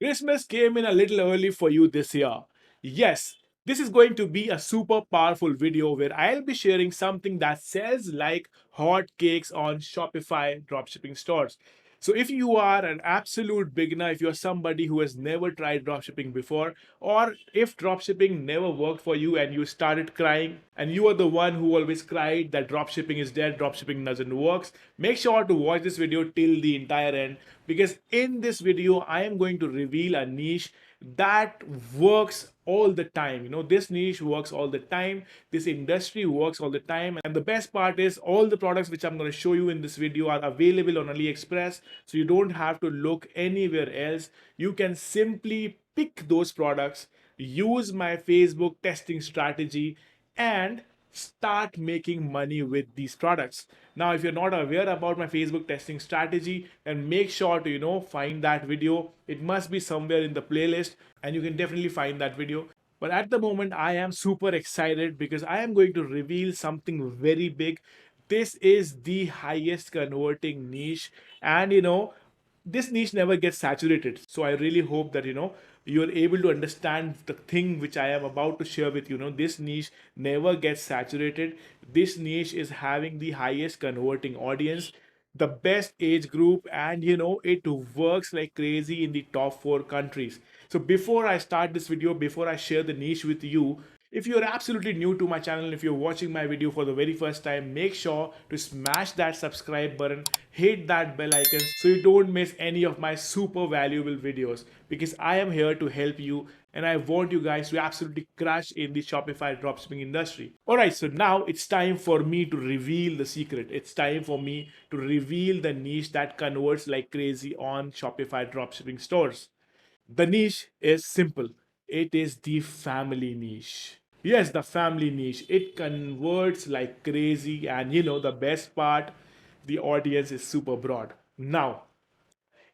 Christmas came in a little early for you this year. Yes, this is going to be a super powerful video where I'll be sharing something that sells like hot cakes on Shopify dropshipping stores. So if you are an absolute beginner, if you're somebody who has never tried dropshipping before, or if dropshipping never worked for you and you started crying, and you are the one who always cried that dropshipping is dead, dropshipping doesn't work, make sure to watch this video till the entire end, because in this video I am going to reveal a niche that works all the time. This niche works all the time, this industry works all the time, and the best part is all the products which I'm going to show you in this video are available on AliExpress, so you don't have to look anywhere else. You can simply pick those products, use my Facebook testing strategy, and start making money with these products. Now, if you're not aware about my Facebook testing strategy, then make sure to find that video. It must be somewhere in the playlist, and you can definitely find that video. But at the moment, I am super excited because I am going to reveal something very big. This is the highest converting niche, and this niche never gets saturated. So I really hope that you're able to understand the thing which I am about to share with you. This niche never gets saturated. This niche is having the highest converting audience, the best age group, and it works like crazy in the top 4 countries. So before I start this video, before I share the niche with you, if you're absolutely new to my channel, if you're watching my video for the very first time, make sure to smash that subscribe button, hit that bell icon so you don't miss any of my super valuable videos, because I am here to help you and I want you guys to absolutely crush in the Shopify dropshipping industry. Alright, so now it's time for me to reveal the secret. It's time for me to reveal the niche that converts like crazy on Shopify dropshipping stores. The niche is simple. It is the family niche. Yes, the family niche. It converts like crazy, and the best part, the audience is super broad. Now,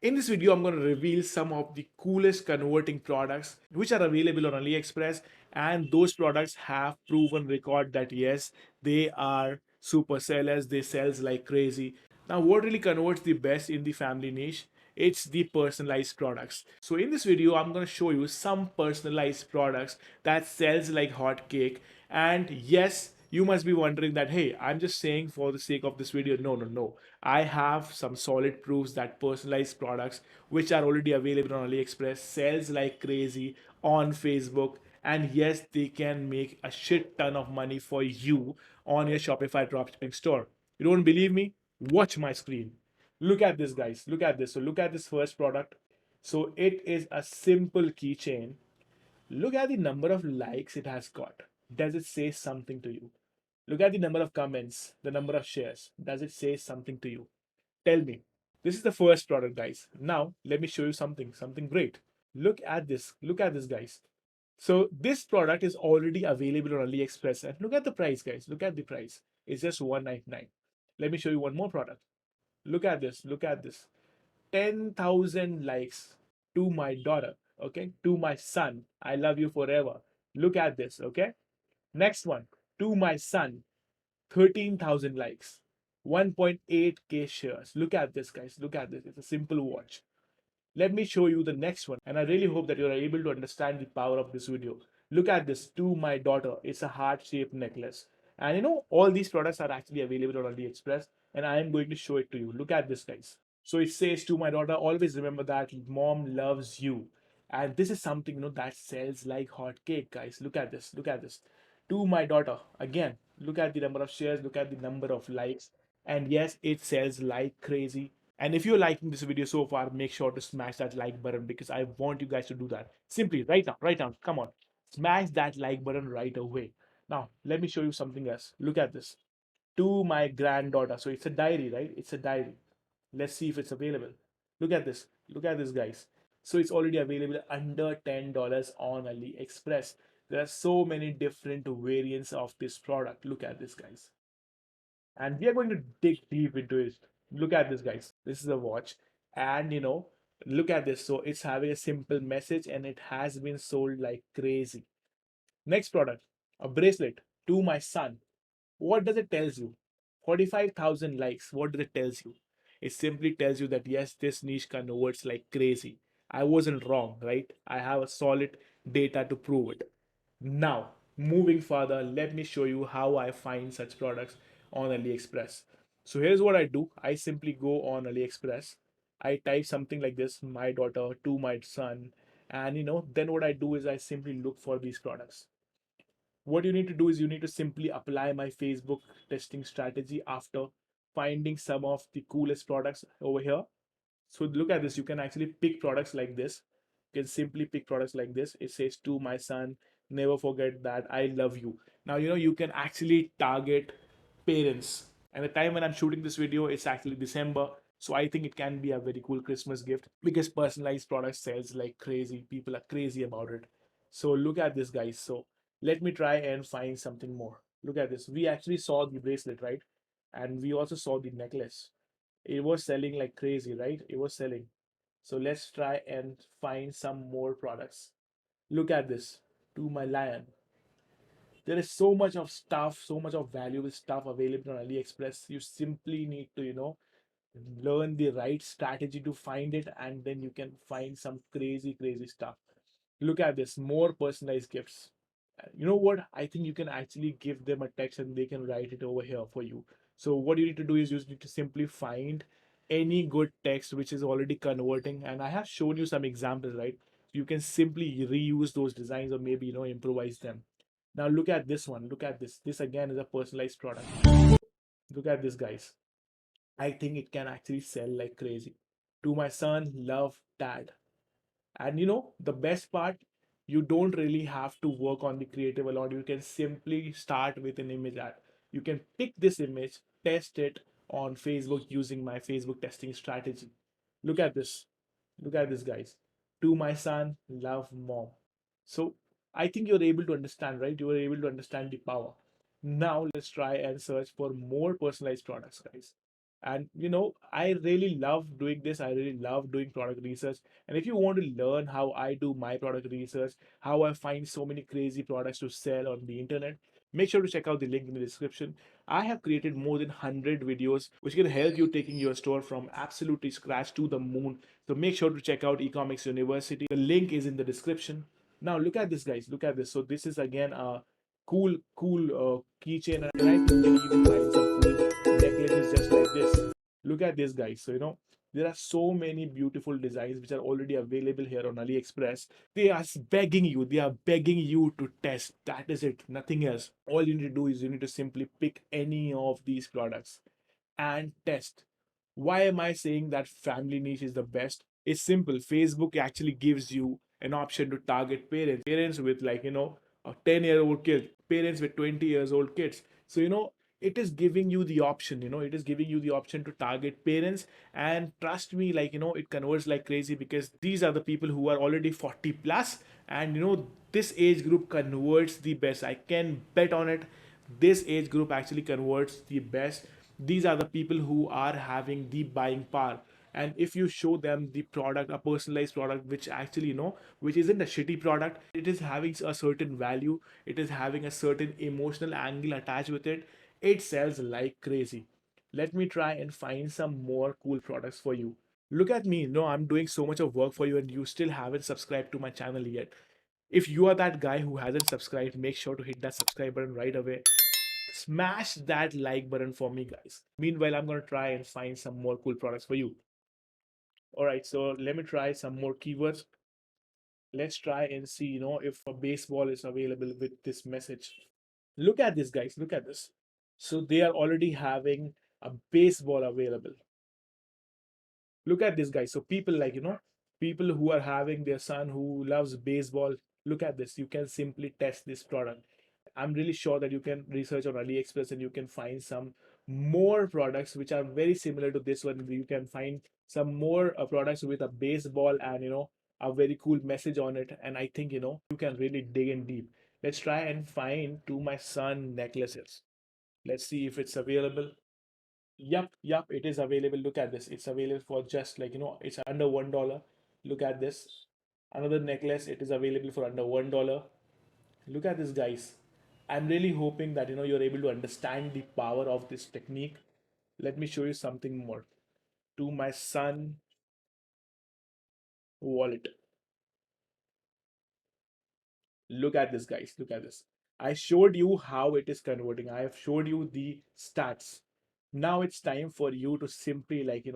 in this video, I'm going to reveal some of the coolest converting products which are available on AliExpress, and those products have proven record that yes, they are super sellers. They sells like crazy. Now, what really converts the best in the family niche? It's the personalized products. So in this video, I'm going to show you some personalized products that sells like hot cake. And yes, you must be wondering that, hey, I'm just saying for the sake of this video. No, no, no. I have some solid proofs that personalized products, which are already available on AliExpress, sells like crazy on Facebook. And yes, they can make a shit ton of money for you on your Shopify dropshipping store. You don't believe me? Watch my screen. Look at this, guys. Look at this. So look at this first product. So it is a simple keychain. Look at the number of likes it has got. Does it say something to you? Look at the number of comments, the number of shares. Does it say something to you? Tell me. This is the first product, guys. Now, let me show you something great. Look at this. Look at this, guys. So this product is already available on AliExpress. And look at the price, guys. Look at the price. It's just 199. Let me show you one more product. Look at this. Look at this. 10,000 likes to my daughter. Okay. To my son. I love you forever. Look at this. Okay. Next one. To my son. 13,000 likes, 1.8k shares. Look at this, guys. Look at this. It's a simple watch. Let me show you the next one. And I really hope that you are able to understand the power of this video. Look at this. To my daughter. It's a heart-shaped necklace. And all these products are actually available on AliExpress. And I am going to show it to you. Look at this, guys. So it says, to my daughter, always remember that mom loves you. And this is something, that sells like hot cake, guys. Look at this. Look at this. To my daughter. Again, look at the number of shares. Look at the number of likes. And yes, it sells like crazy. And if you're liking this video so far, make sure to smash that like button, because I want you guys to do that. Simply right now, come on. Smash that like button right away. Now, let me show you something else. Look at this. To my granddaughter. So it's a diary, right? It's a diary. Let's see if it's available. Look at this. Look at this, guys. So it's already available under $10 on AliExpress. There are so many different variants of this product. Look at this, guys. And we are going to dig deep into it. Look at this, guys. This is a watch, and look at this. So it's having a simple message, and it has been sold like crazy. Next product, a bracelet to my son. What does it tells you? 45,000 likes. What does it tells you? It simply tells you that yes, this niche converts like crazy. I wasn't wrong, right? I have a solid data to prove it. Now, moving further, let me show you how I find such products on AliExpress. So here's what I do. I simply go on AliExpress. I type something like this, my daughter to my son, and then what I do is I simply look for these products. What you need to do is you need to simply apply my Facebook testing strategy after finding some of the coolest products over here. So look at this. You can actually pick products like this. You can simply pick products like this. It says to my son, never forget that I love you. Now, you can actually target parents. And the time when I'm shooting this video, it's actually December. So I think it can be a very cool Christmas gift because personalized product sells like crazy. People are crazy about it. So look at this, guys. So let me try and find something more. Look at this. We actually saw the bracelet, right? And we also saw the necklace. It was selling like crazy, right? It was selling. So let's try and find some more products. Look at this. To my lion. There is so much of stuff, so much of valuable stuff available on AliExpress. You simply need to, learn the right strategy to find it, and then you can find some crazy, crazy stuff. Look at this, more personalized gifts. You know what? I think you can actually give them a text and they can write it over here for you. So what you need to do is you need to simply find any good text which is already converting. And I have shown you some examples, right? You can simply reuse those designs or maybe improvise them. Now look at this one. Look at this. This again is a personalized product. Look at this, guys. I think it can actually sell like crazy. To my son, love, dad. And the best part, you don't really have to work on the creative a lot. You can simply start with an image ad. You can pick this image, test it on Facebook using my Facebook testing strategy. Look at this. Look at this, guys. To my son, love, mom. So I think you're able to understand, right? You are able to understand the power. Now let's try and search for more personalized products, guys. And I really love doing this. I really love doing product research. And if you want to learn how I do my product research, how I find so many crazy products to sell on the internet, make sure to check out the link in the description. I have created more than 100 videos which can help you taking your store from absolutely scratch to the moon. So make sure to check out Economics University. The link is in the description. Now look at this, guys. Look at this. So this is again a cool keychain, and I think you can even find some cool necklaces just like this. Look at this, guys. So there are so many beautiful designs which are already available here on AliExpress. They are begging you. They are begging you to test. That is it. Nothing else. All you need to do is you need to simply pick any of these products and test. Why am I saying that family niche is the best? It's simple. Facebook actually gives you an option to target parents with like, a 10-year-old kid, parents with 20 years old kids. So, it is giving you the option, it is giving you the option to target parents. And trust me, like, it converts like crazy because these are the people who are already 40 plus. And, this age group converts the best. I can bet on it. This age group actually converts the best. These are the people who are having the buying power. And if you show them the product, a personalized product which actually which isn't a shitty product, it is having a certain value, it is having a certain emotional angle attached with it, it sells like crazy. Let me try and find some more cool products for you. Look at me. No, I'm doing so much of work for you and you still haven't subscribed to my channel yet. If you are that guy who hasn't subscribed, make sure to hit that subscribe button right away. Smash that like button for me, guys. Meanwhile, I'm going to try and find some more cool products for you. All right, so let me try some more keywords. Let's try and see, if a baseball is available with this message. Look at this, guys. Look at this. So they are already having a baseball available. Look at this, guys. So people like, people who are having their son who loves baseball, look at this. You can simply test this product. I'm really sure that you can research on AliExpress and you can find some more products which are very similar to this one. You can find some more products with a baseball and a very cool message on it. And I think you can really dig in deep. Let's try and find to my son necklaces. Let's see if it's available. Yup, it is available. Look at this. It's available for just like, it's under $1. Look at this. Another necklace, it is available for under $1. Look at this, guys. I'm really hoping that you're able to understand the power of this technique. Let me show you something more. To my son, wallet. Look at this, guys. Look at this. I showed you how it is converting. I have showed you the stats. Now it's time for you to simply, like,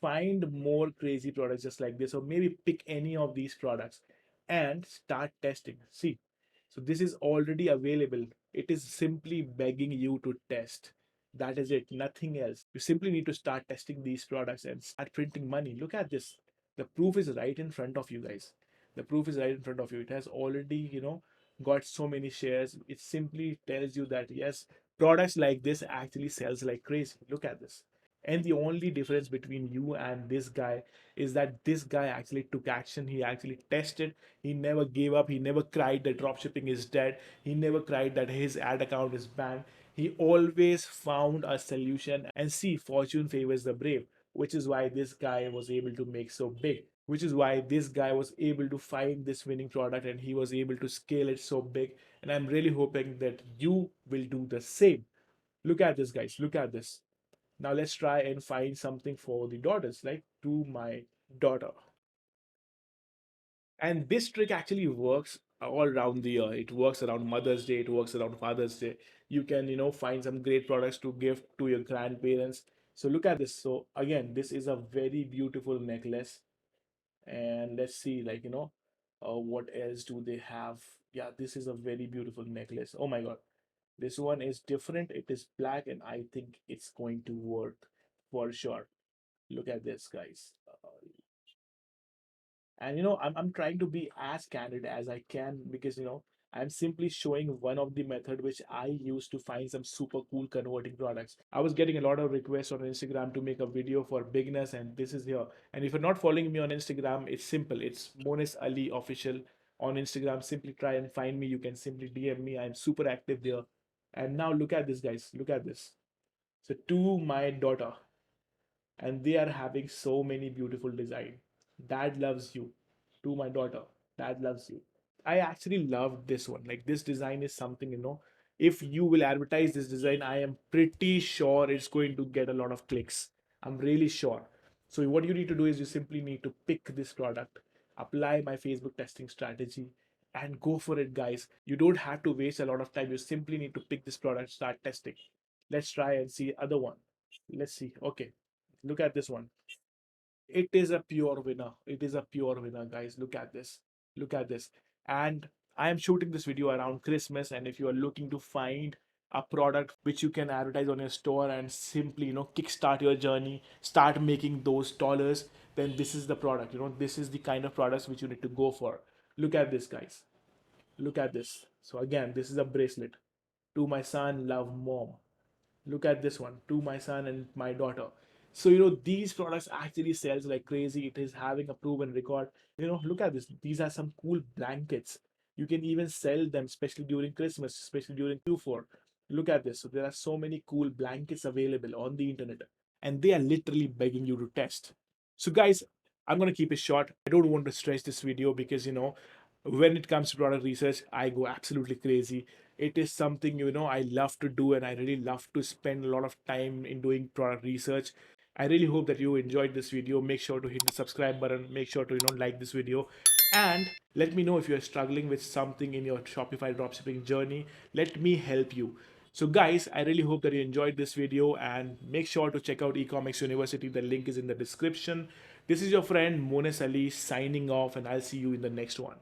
find more crazy products just like this, or maybe pick any of these products and start testing. See, so this is already available. It is simply begging you to test. That is it, nothing else. You simply need to start testing these products and start printing money. Look at this. The proof is right in front of you, guys. The proof is right in front of you. It has already, got so many shares. It simply tells you that yes, products like this actually sells like crazy. Look at this. And the only difference between you and this guy is that this guy actually took action. He actually tested. He never gave up. He never cried that dropshipping is dead. He never cried that his ad account is banned. He always found a solution. And see, fortune favors the brave, which is why this guy was able to make so big. Which is why this guy was able to find this winning product and he was able to scale it so big. And I'm really hoping that you will do the same. Look at this, guys. Look at this. Now let's try and find something for the daughters, like to my daughter. And this trick actually works all around the year. It works around Mother's Day, it works around Father's Day. You can, find some great products to give to your grandparents. So look at this. So again, this is a very beautiful necklace. And let's see, like, what else do they have? Yeah, this is a very beautiful necklace. Oh my God. This one is different. It is black, and I think it's going to work for sure. Look at this, guys. And I'm trying to be as candid as I can because I'm simply showing one of the method which I use to find some super cool converting products. I was getting a lot of requests on Instagram to make a video for beginners, and this is here. And if you're not following me on Instagram, it's simple. It's Monis Ali official on Instagram. Simply try and find me. You can simply DM me. I'm super active there. And now look at this, guys. Look at this. So to my daughter, and they are having so many beautiful design. Dad loves you. To my daughter, dad loves you. I actually love this one. Like, this design is something, if you will advertise this design, I am pretty sure it's going to get a lot of clicks. I'm really sure. So what you need to do is you simply need to pick this product, apply my Facebook testing strategy, and go for it, guys. You don't have to waste a lot of time. You simply need to pick this product, start testing. Let's try and see other one. Let's see. Okay, look at this one. It is a pure winner. It is a pure winner, guys. Look at this. Look at this. And I am shooting this video around Christmas. And if you are looking to find a product which you can advertise on your store and simply, kickstart your journey, start making those dollars, then this is the product. This is the kind of products which you need to go for. Look at this, guys. Look at this. So again, this is a bracelet. To my son, love mom. Look at this one. To my son and my daughter. So these products actually sells like crazy. It is having a proven record. Look at this. These are some cool blankets. You can even sell them, especially during Christmas, especially during Q4. Look at this. So there are so many cool blankets available on the internet, and they are literally begging you to test. So guys, I'm gonna keep it short. I don't want to stretch this video because when it comes to product research, I go absolutely crazy. It is something I love to do, and I really love to spend a lot of time in doing product research. I really hope that you enjoyed this video. Make sure to hit the subscribe button. Make sure to like this video, and let me know if you're struggling with something in your Shopify dropshipping journey. Let me help you. So guys, I really hope that you enjoyed this video, and make sure to check out Ecomics University. The link is in the description. This is your friend Mones Ali signing off, and I'll see you in the next one.